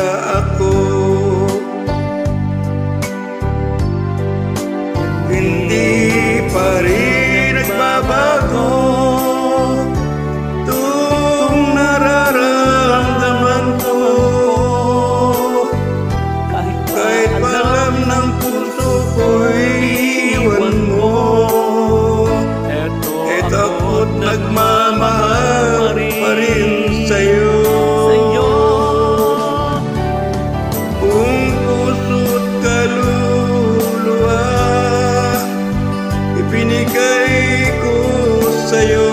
ako. Hindi pa rin nagbabago itong nararamdaman ko. Kahit palam ng puso ko'y iwan mo, eto ako't nagmamahal pa rin sa'yo. Buong puso't kaluluwa ibinigay ko sa'yo,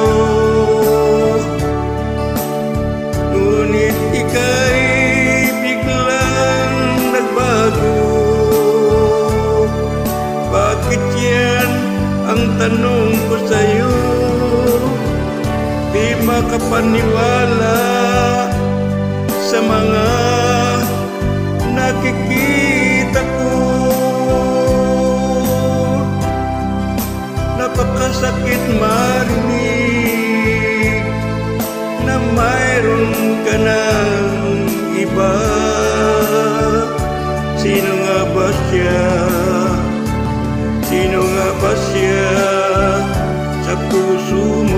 ngunit ika'y biglang nagbago. Bakit yan ang tanong ko sa'yo? Di makapaniwala sa mga nakikita ko. Napakasakit marinig na mayroon ka ng iba. Sino nga ba siya? Sino nga ba siya sa puso mo?